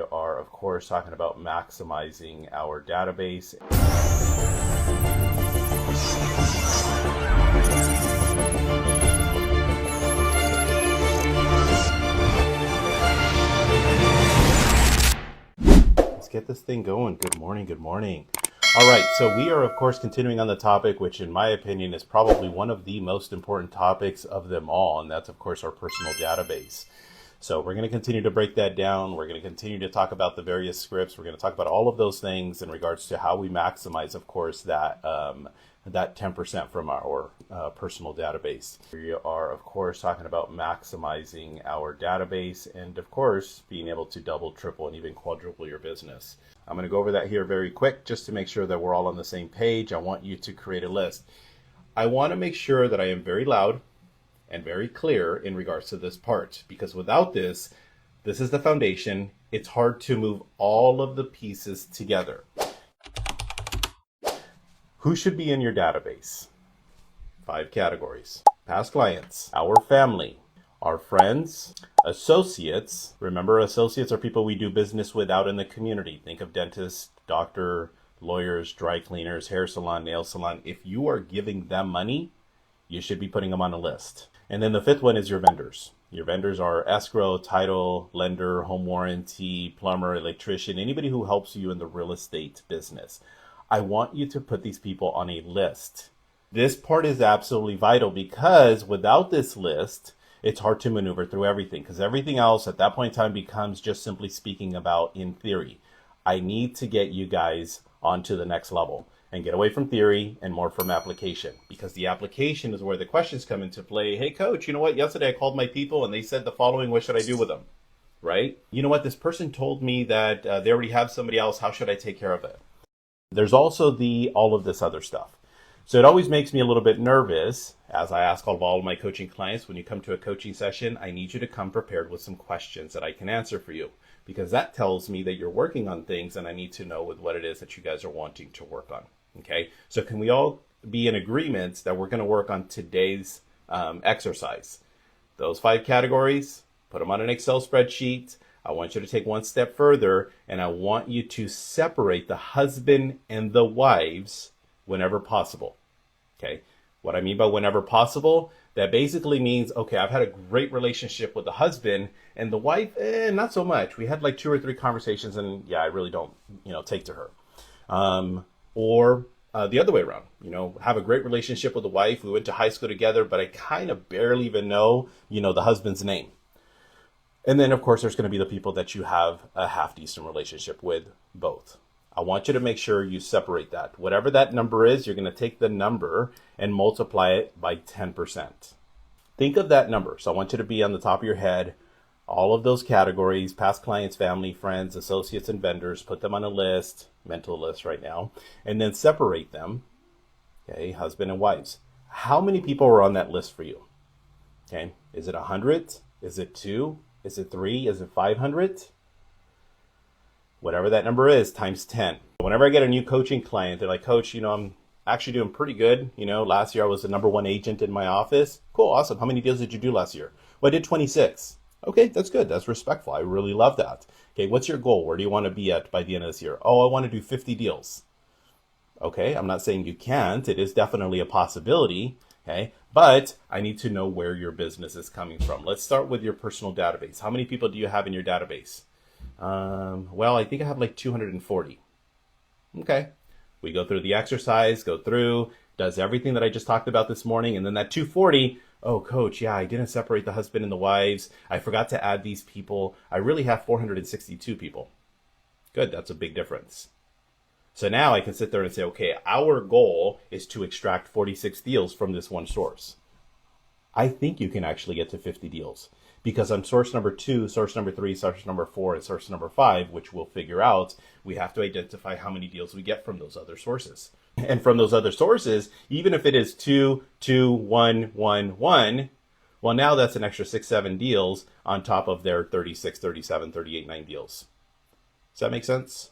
We are, of course, talking about maximizing our database. Let's get this thing going. Good morning. Good morning. All right, so we are, of course, continuing on the topic, which in my opinion is probably one of the most important topics of them all, and that's, of course, our personal database. So we're going to continue to break that down. We're going to continue to talk about the various scripts. We're going to talk about all of those things in regards to how we maximize, of course, that 10% from our personal database. We are, of course, talking about maximizing our database and, of course, being able to double, triple, and even quadruple your business. I'm going to go over that here very quick just to make sure that we're all on the same page. I want you to create a list. I want to make sure that I am very loud and very clear in regards to this part, because without this is the foundation. It's hard to move all of the pieces together. Who should be in your database? 5 categories. Past clients, our family, our friends, associates. Remember, associates are people we do business with out in the community. Think of dentists, doctor, lawyers, dry cleaners, hair salon, nail salon. If you are giving them money, you should be putting them on a list. And then the 5th one is your vendors. Your vendors are escrow, title, lender, home warranty, plumber, electrician, anybody who helps you in the real estate business. I want you to put these people on a list. This part is absolutely vital because without this list, it's hard to maneuver through everything, because everything else at that point in time becomes just simply speaking about in theory. I need to get you guys onto the next level and get away from theory and more from application, because the application is where the questions come into play. Hey, coach, you know what? Yesterday I called my people and they said the following. What should I do with them? Right? You know what? This person told me that they already have somebody else. How should I take care of it? There's also all of this other stuff. So it always makes me a little bit nervous as I ask all of my coaching clients, when you come to a coaching session, I need you to come prepared with some questions that I can answer for you, because that tells me that you're working on things and I need to know with what it is that you guys are wanting to work on. Okay, so can we all be in agreement that we're going to work on today's exercise? Those 5 categories, put them on an Excel spreadsheet. I want you to take one step further, and I want you to separate the husband and the wives whenever possible. Okay, what I mean by whenever possible, that basically means, okay, I've had a great relationship with the husband, and the wife, not so much. We had like 2 or 3 conversations, and yeah, I really don't, take to her. Or the other way around, have a great relationship with the wife. We went to high school together, but I kind of barely even know, the husband's name. And then, of course, there's going to be the people that you have a half-decent relationship with both. I want you to make sure you separate that. Whatever that number is, you're going to take the number and multiply it by 10%. Think of that number. So I want you to be on the top of your head. All of those categories, past clients, family, friends, associates, and vendors, put them on a list, mental list right now, and then separate them. Okay, husband and wives. How many people are on that list for you? Okay, is it 100? Is it 2? Is it 3? Is it 500? Whatever that number is, times 10. Whenever I get a new coaching client, they're like, Coach, I'm actually doing pretty good. Last year I was the number 1 agent in my office. Cool, awesome. How many deals did you do last year? Well, I did 26. Okay, that's good. That's respectful. I really love that. Okay, what's your goal? Where do you want to be at by the end of this year? Oh, I want to do 50 deals. Okay, I'm not saying you can't. It is definitely a possibility. Okay, but I need to know where your business is coming from. Let's start with your personal database. How many people do you have in your database? Well, I think I have like 240. Okay, we go through the exercise, does everything that I just talked about this morning, and then that 240, oh, coach, yeah, I didn't separate the husband and the wives. I forgot to add these people. I really have 462 people. Good, that's a big difference. So now I can sit there and say, okay, our goal is to extract 46 deals from this one source. I think you can actually get to 50 deals, because on source number 2, source number 3, source number 4, and source number 5, which we'll figure out, we have to identify how many deals we get from those other sources. And from those other sources, even if it is 2, 2, 1, 1, 1, well, now that's an extra 6, 7 deals on top of their 36, 37, 38, 9 deals. Does that make sense?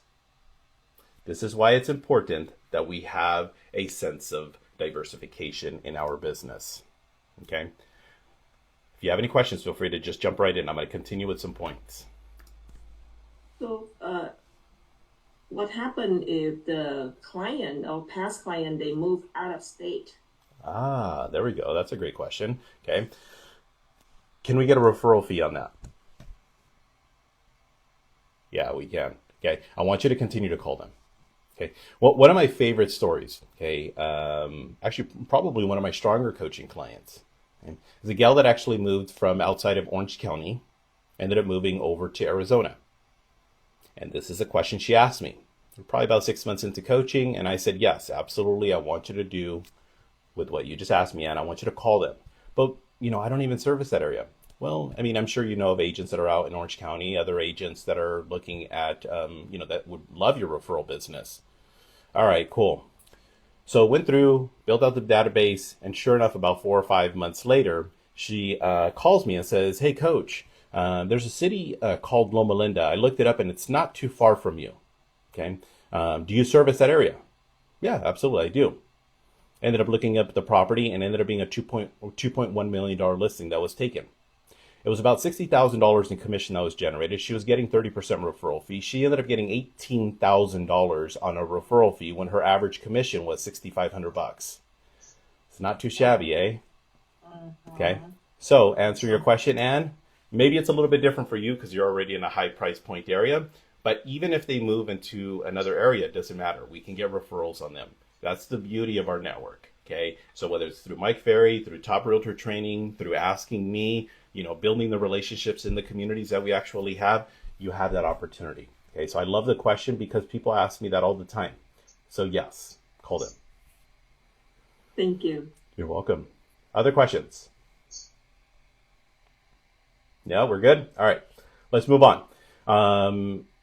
This is why it's important that we have a sense of diversification in our business. Okay? If you have any questions, feel free to just jump right in. I'm going to continue with some points. So, what happened if the client or past client they move out of state? Ah, there we go. That's a great question. Okay. Can we get a referral fee on that? Yeah, we can. Okay. I want you to continue to call them. Okay. Well, one of my favorite stories, okay, actually, probably one of my stronger coaching clients, okay, is a gal that actually moved from outside of Orange County, ended up moving over to Arizona. And this is a question she asked me. Probably about 6 months into coaching, and I said, yes, absolutely. I want you to do with what you just asked me, and I want you to call them. But, I don't even service that area. Well, I mean, I'm sure you know of agents that are out in Orange County, other agents that are looking at, that would love your referral business. All right, cool. So went through, built out the database, and sure enough, about 4 or 5 months later, she calls me and says, "Hey, coach, there's a city called Loma Linda. I looked it up, and it's not too far from you. Okay, do you service that area?" Yeah, absolutely, I do. Ended up looking up the property and ended up being a $2.1 million listing that was taken. It was about $60,000 in commission that was generated. She was getting 30% referral fee. She ended up getting $18,000 on a referral fee when her average commission was $6,500. It's not too shabby, eh? Okay. Uh-huh. So, answer your So, question, Anne. Maybe it's a little bit different for you because you're already in a high price point area. But even if they move into another area, it doesn't matter. We can get referrals on them. That's the beauty of our network. Okay. So whether it's through Mike Ferry, through Top Realtor Training, through asking me, building the relationships in the communities that we actually have, you have that opportunity. Okay. So I love the question because people ask me that all the time. So yes, call them. thank you. You're welcome. Other questions? Yeah, we're good. All right, let's move on.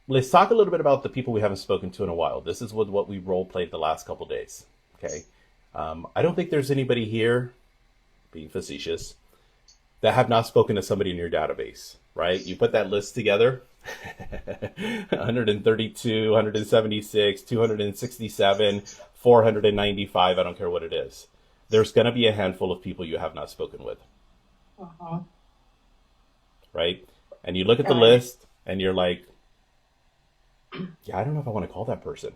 Let's talk a little bit about the people we haven't spoken to in a while. This is what we role played the last couple days. Okay, I don't think there's anybody here, being facetious, that have not spoken to somebody in your database. Right? You put that list together. 132, 176, 267, 495. I don't care what it is. There's going to be a handful of people you have not spoken with, Uh-huh. right? And you look at the Right. list and you're like, yeah, I don't know if I want to call that person.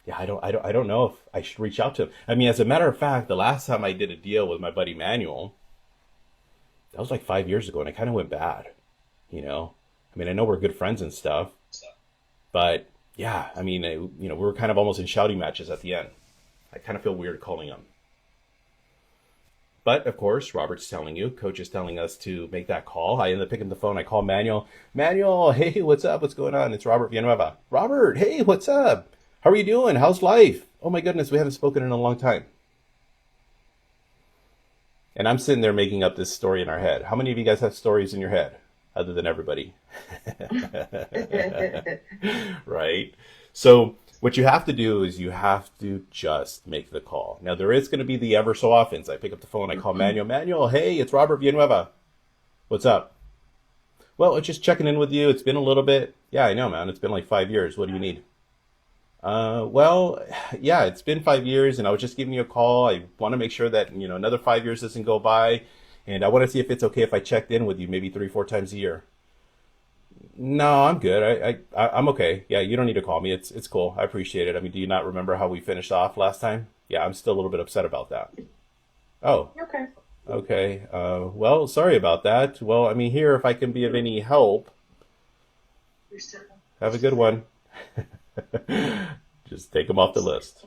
Yeah, I don't know if I should reach out to him. I mean, as a matter of fact, the last time I did a deal with my buddy Manuel, that was like 5 years ago, and it kind of went bad. You know, I mean, I know we're good friends and stuff, but yeah, I mean, we were kind of almost in shouting matches at the end. I kind of feel weird calling him. But of course, Robert's telling you, Coach is telling us to make that call. I end up picking the phone. I call Manuel. Manuel, hey, what's up? What's going on? It's Robert Villanueva. Robert, hey, what's up? How are you doing? How's life? Oh my goodness, we haven't spoken in a long time. And I'm sitting there making up this story in our head. How many of you guys have stories in your head other than everybody? Right? So what you have to do is you have to just make the call. Now there is going to be the ever so often. So I pick up the phone, I call Manuel. Manuel, hey, it's Robert Villanueva. What's up? Well, it's just checking in with you. It's been a little bit. Yeah, I know, man. It's been like 5 years. What do you need? Well, yeah, it's been 5 years, and I was just giving you a call. I want to make sure that another 5 years doesn't go by, and I want to see if it's okay if I checked in with you maybe 3, 4 times a year. No, I'm good. I'm okay. Yeah, you don't need to call me. It's cool. I appreciate it. I mean, do you not remember how we finished off last time? Yeah, I'm still a little bit upset about that. Oh, Okay. okay. Well, sorry about that. Well, I mean, here, if I can be of any help, have a good one. Just take them off the list.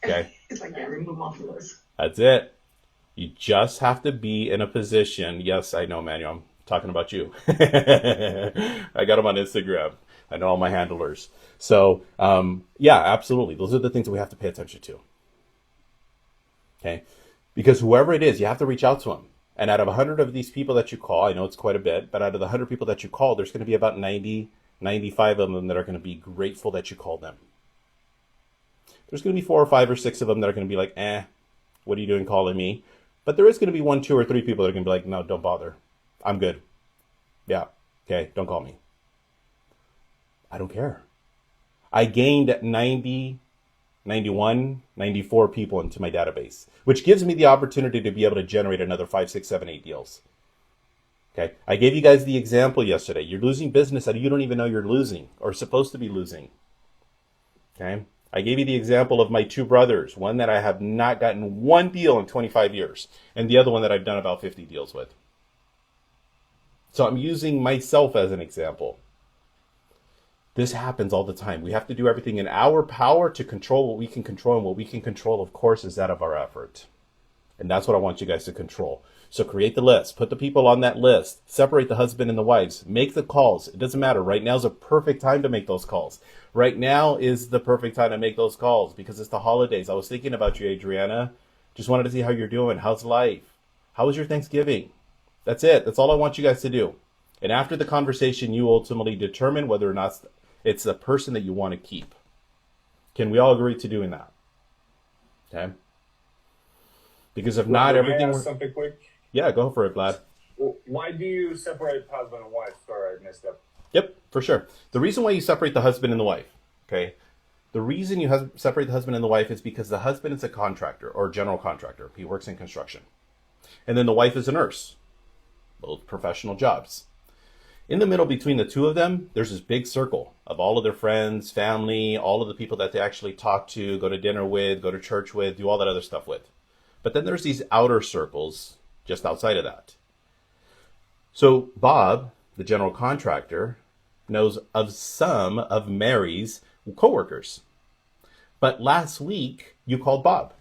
Okay, It's like, yeah, remove off the list. that's it. You just have to be in a position. Yes, I know, Manuel. I'm talking about you. I got them on Instagram. I know all my handlers. So, yeah, absolutely. Those are the things that we have to pay attention to. Okay, because whoever it is, you have to reach out to them. And out of 100 of these people that you call, I know it's quite a bit, but out of the 100 people that you call, there's going to be about 90, 95 of them that are going to be grateful that you called them. There's going to be 4 or 5 or 6 of them that are going to be like, what are you doing calling me? But there is going to be 1, 2, or 3 people that are going to be like, no, don't bother. I'm good. Yeah. Okay. Don't call me. I don't care. I gained 90, 91, 94 people into my database, which gives me the opportunity to be able to generate another 5, 6, 7, 8 deals. Okay, I gave you guys the example yesterday. You're losing business that you don't even know you're losing or supposed to be losing. Okay, I gave you the example of my two brothers, one that I have not gotten one deal in 25 years, and the other one that I've done about 50 deals with. So I'm using myself as an example. This happens all the time. We have to do everything in our power to control what we can control, and what we can control, of course, is that of our effort. And that's what I want you guys to control. So create the list, put the people on that list, separate the husband and the wives, make the calls. It doesn't matter. Right now is a perfect time to make those calls. Right now is the perfect time to make those calls because it's the holidays. I was thinking about you, Adriana. Just wanted to see how you're doing. How's life? How was your Thanksgiving? That's it. That's all I want you guys to do. And after the conversation, you ultimately determine whether or not it's the person that you want to keep. Can we all agree to doing that? Okay. Because if not, everything. May I ask something quick? Yeah, go for it, Vlad. Why do you separate husband and wife? Sorry, I missed that. Yep, for sure. The reason why you separate the husband and the wife, okay? The reason you separate the husband and the wife is because the husband is a contractor or general contractor. He works in construction. And then the wife is a nurse. Both professional jobs. In the middle between the two of them, there's this big circle of all of their friends, family, all of the people that they actually talk to, go to dinner with, go to church with, do all that other stuff with. But then there's these outer circles just outside of that. So Bob, the general contractor, knows of some of Mary's coworkers. But last week, you called Bob.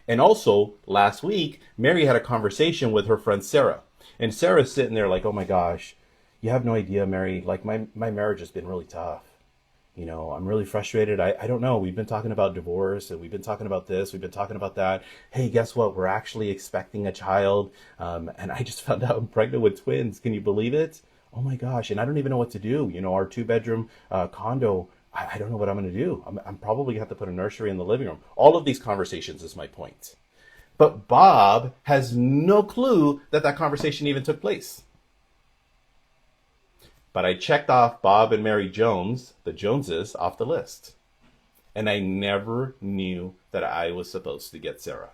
And also, last week, Mary had a conversation with her friend Sarah. And Sarah's sitting there like, oh my gosh, you have no idea, Mary. Like, my marriage has been really tough. You know, I'm really frustrated. I don't know. We've been talking about divorce and we've been talking about this. We've been talking about that. Hey, guess what? We're actually expecting a child. And I just found out I'm pregnant with twins. Can you believe it? Oh my gosh. And I don't even know what to do. You know, our 2-bedroom condo, I don't know what I'm going to do. I'm probably going to have to put a nursery in the living room. All of these conversations is my point. But Bob has no clue that that conversation even took place. But I checked off Bob and Mary Jones, the Joneses, off the list. And I never knew that I was supposed to get Sarah.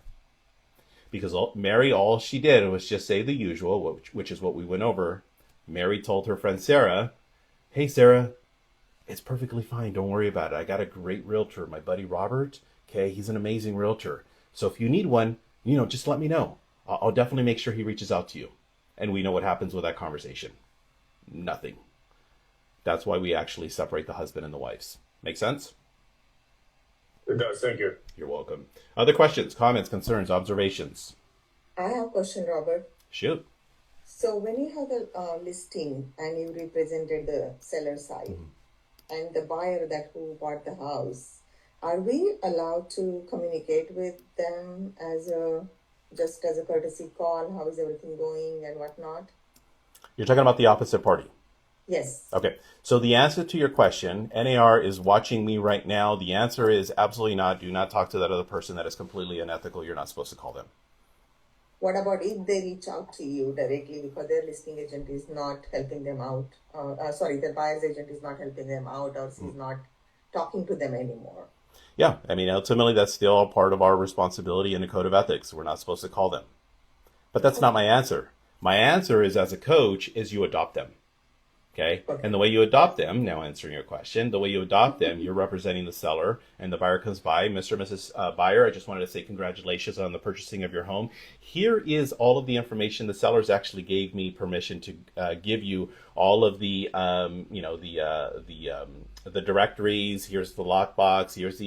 Because Mary, all she did was just say the usual, which is what we went over. Mary told her friend Sarah, hey, Sarah, it's perfectly fine. Don't worry about it. I got a great realtor, my buddy Robert. Okay, he's an amazing realtor. So if you need one, you know, just let me know. I'll definitely make sure he reaches out to you. And we know what happens with that conversation. Nothing. That's why we actually separate the husband and the wives. Make sense? It does. Thank you. You're welcome. Other questions, comments, concerns, observations? I have a question, Robert. Shoot. So when you have the listing and you represented the seller side and the buyer that who bought the house, are we allowed to communicate with them just as a courtesy call? How is everything going and whatnot? You're talking about the opposite party. Yes. Okay. So the answer to your question, NAR is watching me right now. The answer is absolutely not. Do not talk to that other person. That is completely unethical. You're not supposed to call them. What about if they reach out to you directly because their listing agent is not helping them out? Their buyer's agent is not helping them out or she's not talking to them anymore. Yeah. I mean, ultimately, that's still a part of our responsibility in the code of ethics. We're not supposed to call them. But that's not my answer. My answer is, as a coach, is you adopt them. Okay. And the way you adopt them, now answering your question, the way you adopt them, you're representing the seller and the buyer comes by. Mr. and Mrs. Buyer, I just wanted to say congratulations on the purchasing of your home. Here is all of the information. The sellers actually gave me permission to give you all of the, the directories. Here's the lockbox. Here's the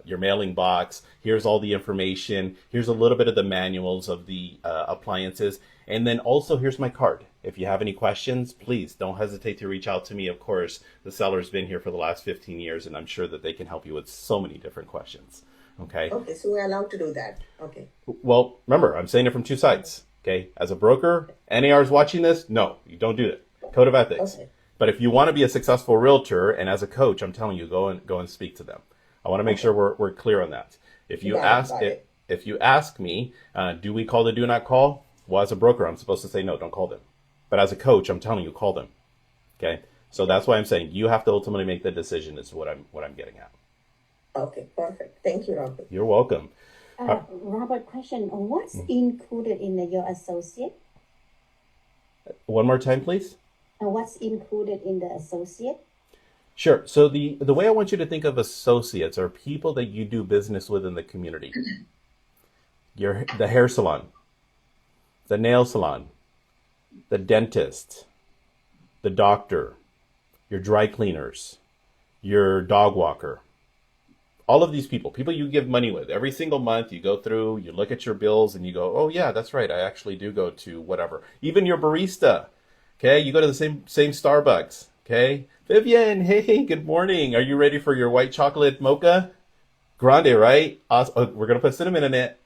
your mailing box. Here's all the information. Here's a little bit of the manuals of the appliances. And then also here's my card. If you have any questions, please don't hesitate to reach out to me. Of course, the seller's been here for the last 15 years and I'm sure that they can help you with so many different questions. Okay. Okay, so we're allowed to do that. Okay. Well, remember, I'm saying it from two sides. Okay. As a broker, NAR is watching this. No, you don't do it. Code of ethics. Okay. But if you want to be a successful realtor, and as a coach, I'm telling you, go and speak to them. I want to make sure we're clear on that. If you ask me, do we call the do not call? Well, as a broker, I'm supposed to say no, don't call them. But as a coach, I'm telling you, call them. Okay, so that's why I'm saying you have to ultimately make the decision. Is what I'm getting at. Okay, perfect. Thank you, Robert. You're welcome. Robert, question: what's included in your associate? One more time, please. What's included in the associate? Sure. So the way I want you to think of associates are people that you do business with in the community. The hair salon, the nail salon, the dentist, the doctor, your dry cleaners, your dog walker. All of these people you give money with. Every single month you go through, you look at your bills and you go, oh yeah, that's right. I actually do go to whatever. Even your barista. Okay. You go to the same Starbucks. Okay. Vivian, hey, good morning. Are you ready for your white chocolate mocha? Grande, right? Awesome. Oh, we're going to put cinnamon in it.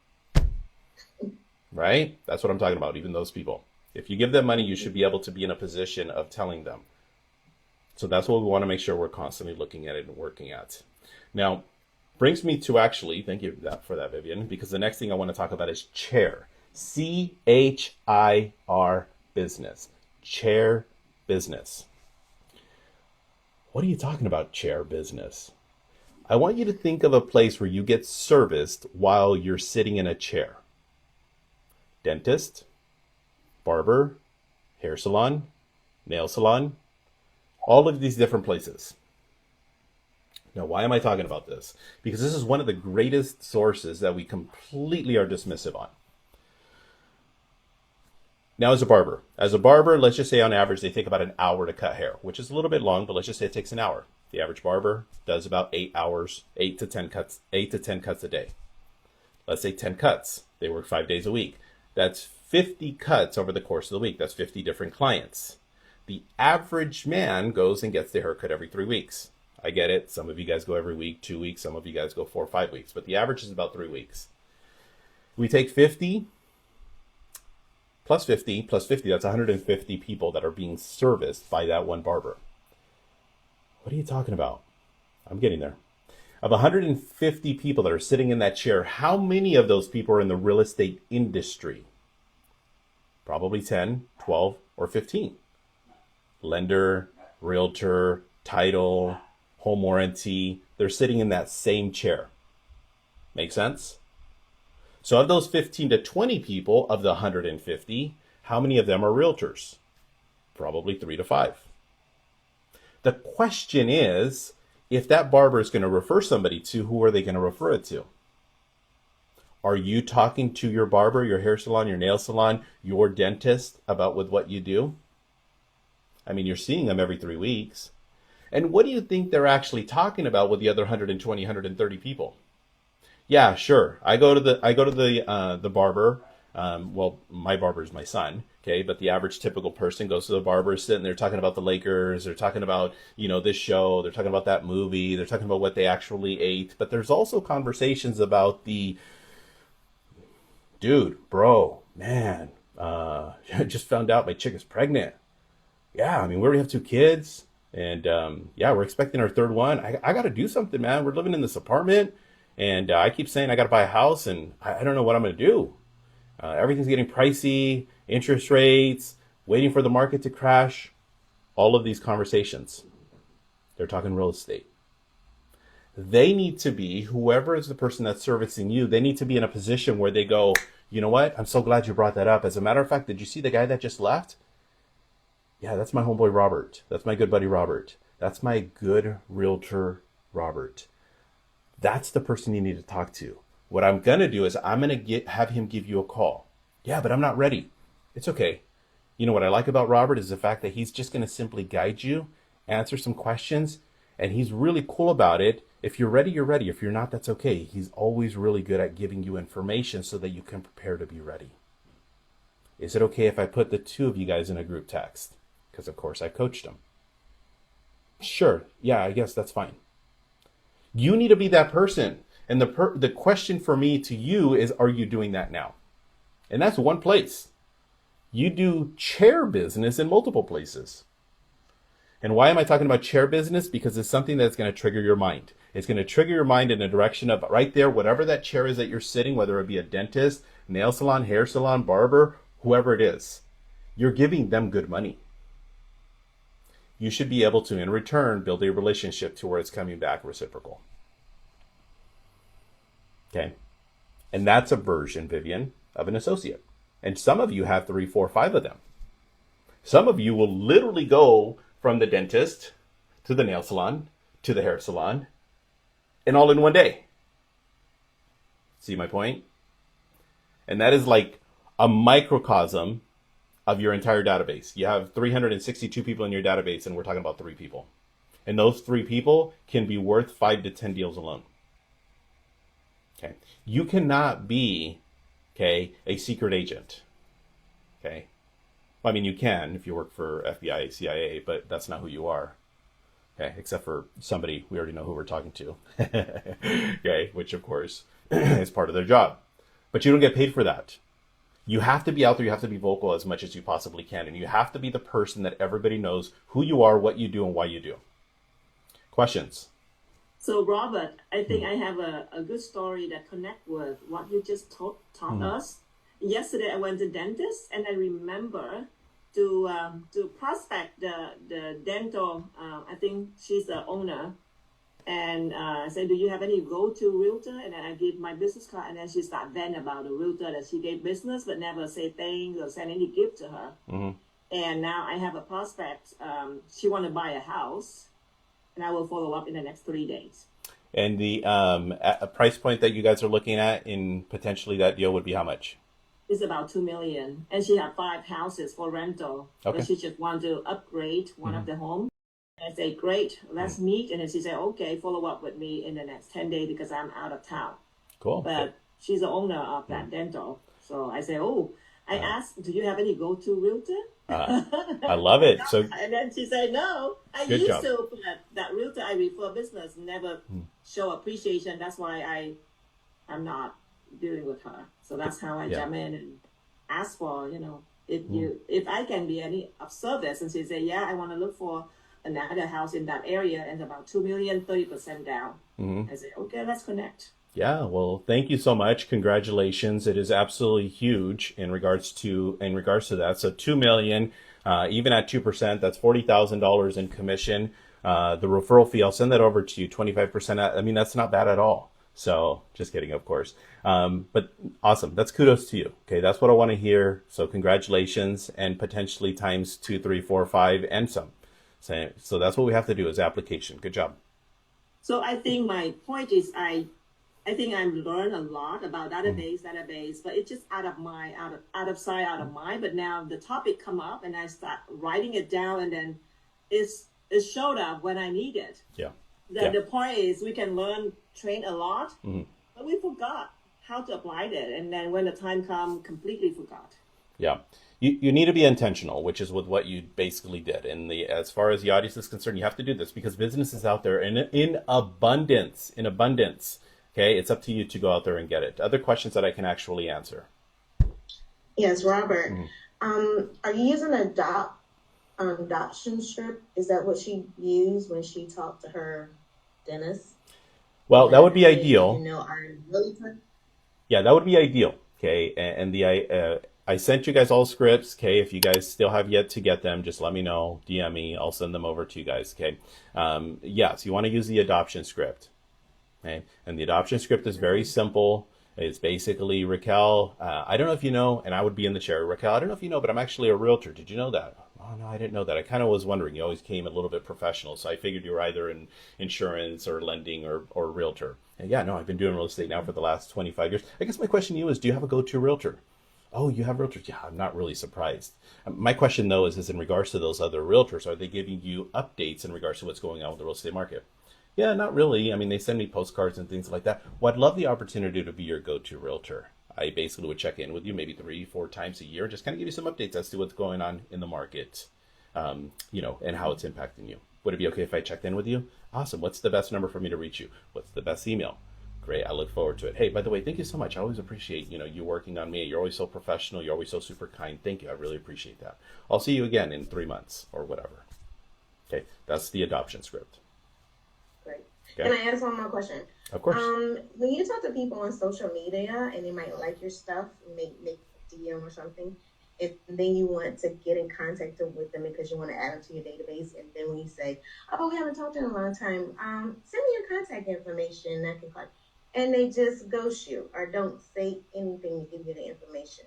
Right? That's what I'm talking about. Even those people. If you give them money, you should be able to be in a position of telling them. So that's what we want to make sure we're constantly looking at it and working at. Now, brings me to actually, thank you for that, Vivian, because the next thing I want to talk about is chair. CHIR business. Chair business. What are you talking about, chair business? I want you to think of a place where you get serviced while you're sitting in a chair. Dentist, barber, hair salon, nail salon, all of these different places. Now, why am I talking about this? Because this is one of the greatest sources that we completely are dismissive on. Now, as a barber, let's just say on average, they take about an hour to cut hair, which is a little bit long, but let's just say it takes an hour. The average barber does about 8 hours, 8 to 10 cuts a day. Let's say 10 cuts. They work 5 days a week. That's 50 cuts over the course of the week. That's 50 different clients. The average man goes and gets their haircut every 3 weeks. I get it. Some of you guys go every week, 2 weeks. Some of you guys go 4 or 5 weeks. But the average is about 3 weeks. We take 50 plus 50 plus 50. That's 150 people that are being serviced by that one barber. What are you talking about? I'm getting there. Of 150 people that are sitting in that chair, how many of those people are in the real estate industry? Probably 10, 12, or 15. Lender, realtor, title, home warranty, they're sitting in that same chair. Make sense? So of those 15 to 20 people of the 150, how many of them are realtors? Probably 3 to 5. The question is, if that barber is going to refer somebody to, who are they going to refer it to? Are you talking to your barber, your hair salon, your nail salon, your dentist about with what you do? I mean, you're seeing them every 3 weeks. And what do you think they're actually talking about with the other 120, 130 people? Yeah, sure. I go to the barber. Well, my barber is my son. Okay, but the average typical person goes to the barber, sitting there talking about the Lakers. They're talking about, this show. They're talking about that movie. They're talking about what they actually ate. But there's also conversations about the, dude, bro, man, I just found out my chick is pregnant. Yeah, I mean, we already have 2 kids. And yeah, we're expecting our 3rd one. I got to do something, man. We're living in this apartment. And I keep saying I got to buy a house. And I don't know what I'm going to do. Everything's getting pricey. Interest rates. Waiting for the market to crash. All of these conversations. They're talking real estate. They need to be, whoever is the person that's servicing you, they need to be in a position where they go, you know what? I'm so glad you brought that up. As a matter of fact, did you see the guy that just left? Yeah, that's my homeboy Robert. That's my good buddy Robert. That's my good realtor Robert. That's the person you need to talk to. What I'm going to do is I'm going to have him give you a call. Yeah, but I'm not ready. It's okay. You know what I like about Robert is the fact that he's just going to simply guide you, answer some questions, and he's really cool about it. If you're ready, you're ready. If you're not, that's okay. He's always really good at giving you information so that you can prepare to be ready. Is it okay if I put the 2 of you guys in a group text? Because, of course, I coached him. Sure. Yeah, I guess that's fine. You need to be that person. And the question for me to you is, are you doing that now? And that's one place. You do chair business in multiple places. And why am I talking about chair business? Because it's something that's going to trigger your mind. It's going to trigger your mind in the direction of right there, whatever that chair is that you're sitting, whether it be a dentist, nail salon, hair salon, barber, whoever it is. You're giving them good money. You should be able to, in return, build a relationship to where it's coming back reciprocal. Okay? And that's a version, Vivian, of an associate. And some of you have 3, 4, 5 of them. Some of you will literally go from the dentist to the nail salon to the hair salon and all in one day. See my point? And that is like a microcosm of your entire database. You have 362 people in your database, and we're talking about 3 people. And those 3 people can be worth 5 to 10 deals alone. Okay. You cannot be, okay, a secret agent. Okay. Well, I mean, you can if you work for FBI, CIA, but that's not who you are. Okay. Except for somebody, we already know who we're talking to. Okay. Which, of course, is part of their job. But you don't get paid for that. You have to be out there. You have to be vocal as much as you possibly can. And you have to be the person that everybody knows who you are, what you do, and why you do. Questions? So Robert, I think I have a good story that connect with what you just taught us. Yesterday I went to dentist, and I remember to prospect the dental. I think she's the owner, and I said, "Do you have any go-to realtor?" And then I gave my business card, and then she started venting about the realtor that she gave business, but never say thanks or send any gift to her. And now I have a prospect. She want to buy a house, and I will follow up in the next 3 days. And the a price point that you guys are looking at in potentially that deal would be how much? It's about $2 million, and she had 5 houses for rental. Okay. But she just want to upgrade one of the homes. And I say, great, let's meet. And then she said, okay, follow up with me in the next 10 days because I'm out of town. Cool. But she's the owner of that dental. So I say, I asked, do you have any go-to realtor? I love it. So, and then she said, no, I Good used job. to, but that realtor I refer business never show appreciation. That's why I'm not dealing with her. So that's how I jump in and ask for, if I can be any of service. And she said, yeah, I want to look for another house in that area and about 2 million, 30% down. I said, okay, let's connect. yeah, well, thank you so much. Congratulations. It is absolutely huge in regards to that. So 2 million, even at 2%, that's $40,000 in commission. The referral fee, I'll send that over to you, 25%. I mean, that's not bad at all. So just kidding, of course. But awesome. That's kudos to you. Okay. That's what I want to hear. So congratulations, and potentially times 2, 3, 4, 5 and some. So that's what we have to do is application. Good job. So I think my point is I think I've learned a lot about database, but it's just out of sight, out of mind. But now the topic come up and I start writing it down, and then it showed up when I need it. Yeah. The point is we can train a lot, but we forgot how to apply it. And then when the time comes, completely forgot. Yeah. You need to be intentional, which is with what you basically did. And as far as the audience is concerned, you have to do this because business is out there in abundance. Okay. It's up to you to go out there and get it. Other questions that I can actually answer. Yes, Robert. Are you using adoption script? Is that what she used when she talked to her dentist? Well, that would be ideal. I'm realtor. Yeah, that would be ideal. Okay. And I sent you guys all scripts. Okay. If you guys still have yet to get them, just let me know, DM me. I'll send them over to you guys. Okay. Yes, you want to use the adoption script. Okay. And the adoption script is very simple. It's basically, Raquel, I don't know if you know, and I would be in the chair. Raquel, I don't know if you know, but I'm actually a realtor. Did you know that? Oh, no, I didn't know that. I kind of was wondering. You always came a little bit professional. So I figured you were either in insurance or lending or realtor. And yeah, no, I've been doing real estate now for the last 25 years. I guess my question to you is, do you have a go-to realtor? Oh, you have realtors? Yeah, I'm not really surprised. My question, though, is in regards to those other realtors, are they giving you updates in regards to what's going on with the real estate market? Yeah, not really. I mean, they send me postcards and things like that. Well, I'd love the opportunity to be your go-to realtor. I basically would check in with you maybe 3, 4 times a year, just kind of give you some updates as to what's going on in the market, and how it's impacting you. Would it be okay if I checked in with you? Awesome. What's the best number for me to reach you? What's the best email? Great. I look forward to it. Hey, by the way, thank you so much. I always appreciate, you working on me. You're always so professional. You're always so super kind. Thank you. I really appreciate that. I'll see you again in 3 months or whatever. Okay. That's the adoption script. Great. Okay. Can I ask one more question? Of course. When you talk to people on social media and they might like your stuff, make DM or something, then you want to get in contact with them because you want to add them to your database, and then when you say, "Oh, we haven't talked in a long time," send me your contact information. I can call. and they just ghost you or don't say anything to give you the information.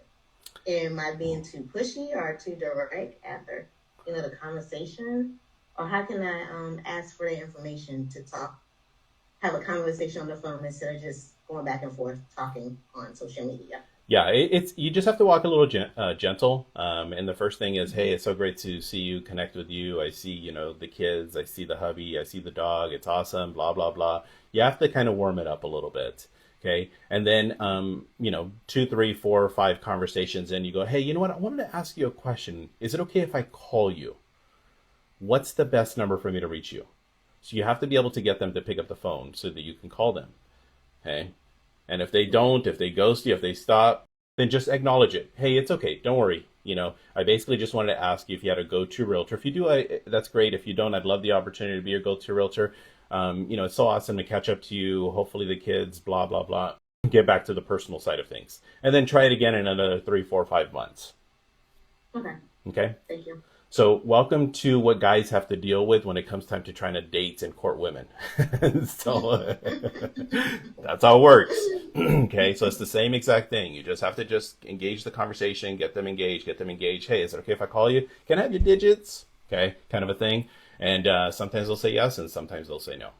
Am I being too pushy or too direct after, the conversation? Or how can I ask for the information to talk, have a conversation on the phone instead of just going back and forth talking on social media? Yeah, it's you just have to walk a little gentle. And the first thing is, hey, it's so great to see you, connect with you. I see, the kids, I see the hubby, I see the dog. It's awesome, blah, blah, blah. You have to kind of warm it up a little bit. Okay. And then, 2, 3, 4, 5 conversations in, you go, hey, you know what? I wanted to ask you a question. Is it okay if I call you? What's the best number for me to reach you? So you have to be able to get them to pick up the phone so that you can call them. Okay. And if they don't, if they ghost you, if they stop, then just acknowledge it. Hey, it's okay. Don't worry. I basically just wanted to ask you if you had a go-to realtor. If you do, that's great. If you don't, I'd love the opportunity to be your go-to realtor. It's so awesome to catch up to you. Hopefully the kids, blah, blah, blah. Get back to the personal side of things. And then try it again in another 3, 4, 5 months. Okay. Okay? Thank you. So welcome to what guys have to deal with when it comes time to trying to date and court women. So that's how it works. Okay, so it's the same exact thing. You just have to just engage the conversation, get them engaged. Hey, is it okay if I call you? Can I have your digits? Okay, kind of a thing. And sometimes they'll say yes, and sometimes they'll say no.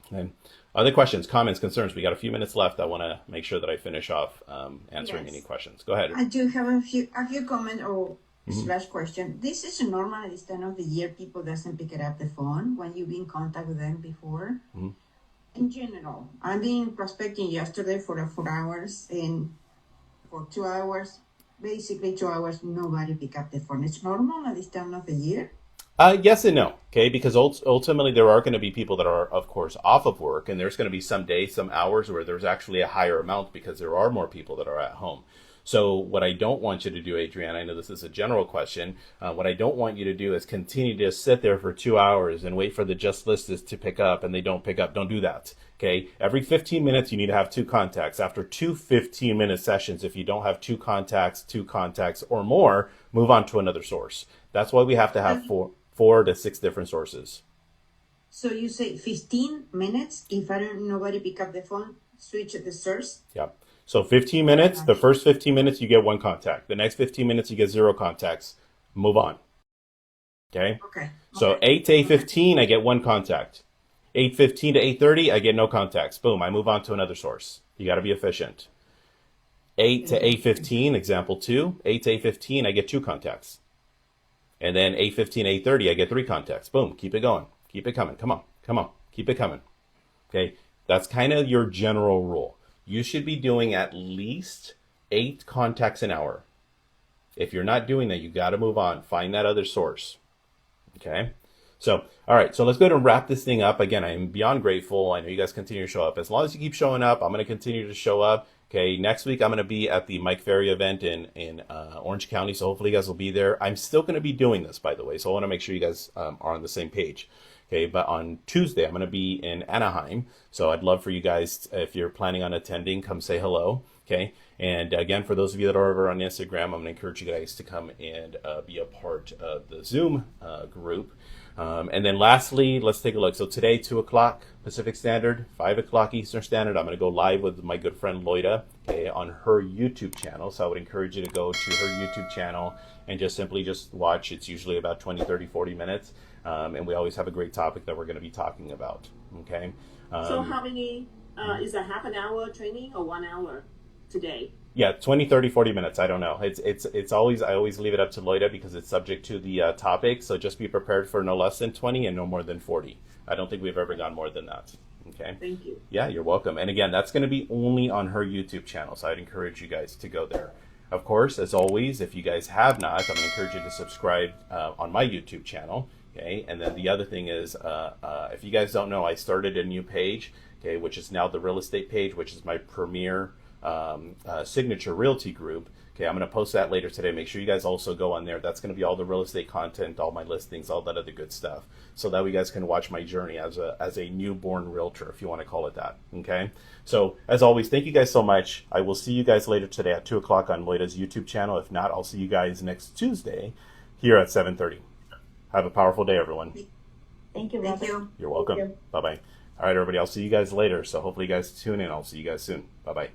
And other questions, comments, concerns? We got a few minutes left. I want to make sure that I finish off answering any questions. Go ahead. I do have a few comments or slash question. This is normal at this time of the year. People doesn't pick it up the phone when you've been in contact with them before. In general, I've been prospecting yesterday for 4 hours, and for 2 hours, basically 2 hours, nobody pick up the phone. It's normal at this time of the year. Yes and no, okay? Because ultimately there are going to be people that are, of course, off of work, and there's going to be some days, some hours where there's actually a higher amount because there are more people that are at home. So what I don't want you to do, Adrienne, I know this is a general question, what I don't want you to do is continue to sit there for 2 hours and wait for the just listed to pick up, and they don't pick up. Don't do that, okay? Every 15 minutes, you need to have 2 contacts. After 2 15-minute sessions, if you don't have 2 contacts or more, move on to another source. That's why we have to have 4 to 6 different sources. So you say 15 minutes. If nobody pick up the phone, switch the source. Yeah. So 15 minutes, the first 15 minutes, you get 1 contact. The next 15 minutes, you get 0 contacts. Move on. Okay? Okay. So 8 to 8:15, I get 1 contact. 8:15 to 8:30, I get no contacts. Boom, I move on to another source. You got to be efficient. 8 to 8:15, example 2. 8 to 8:15, I get 2 contacts. And then 8:15, 8:30, I get 3 contacts. Boom, keep it going. Keep it coming. Come on. Keep it coming. Okay? That's kind of your general rule. You should be doing at least 8 contacts an hour. If you're not doing that, you got to move on. Find that other source. Okay? So, all right. So let's go ahead and wrap this thing up. Again, I am beyond grateful. I know you guys continue to show up. As long as you keep showing up, I'm going to continue to show up. Okay, next week I'm going to be at the Mike Ferry event in Orange County, so hopefully you guys will be there. I'm still going to be doing this, by the way, so I want to make sure you guys are on the same page. Okay, but on Tuesday I'm going to be in Anaheim, so I'd love for you guys, if you're planning on attending, come say hello. Okay, and again, for those of you that are over on Instagram, I'm going to encourage you guys to come and be a part of the Zoom group. And then lastly, let's take a look. So today, 2 o'clock Pacific Standard, 5 o'clock Eastern Standard, I'm going to go live with my good friend Loida, okay, on her YouTube channel. So I would encourage you to go to her YouTube channel and just simply watch. It's usually about 20, 30, 40 minutes. And we always have a great topic that we're going to be talking about. Okay. So how many, is a half an hour training or 1 hour today? Yeah, 20, 30, 40 minutes. I don't know. It's always, I always leave it up to Loida because it's subject to the topic. So just be prepared for no less than 20 and no more than 40. I don't think we've ever gone more than that. Okay. Thank you. Yeah, you're welcome. And again, that's going to be only on her YouTube channel. So I'd encourage you guys to go there. Of course, as always, if you guys have not, I'm going to encourage you to subscribe on my YouTube channel. Okay. And then the other thing is, if you guys don't know, I started a new page, okay, which is now the real estate page, which is my premier signature realty group. Okay, I'm going to post that later today. Make sure you guys also go on there. That's going to be all the real estate content, all my listings, all that other good stuff, so that you guys can watch my journey as a newborn realtor, if you want to call it that. Okay, so as always, thank you guys so much. I will see you guys later today at 2 o'clock on Loida's YouTube channel. If not, I'll see you guys next Tuesday here at 7:30. Have a powerful day, everyone. Thank you, Thank Robert. you. You're welcome. Thank you. Bye-bye. All right, everybody, I'll see you guys later. So hopefully you guys tune in. I'll see you guys soon. Bye-bye.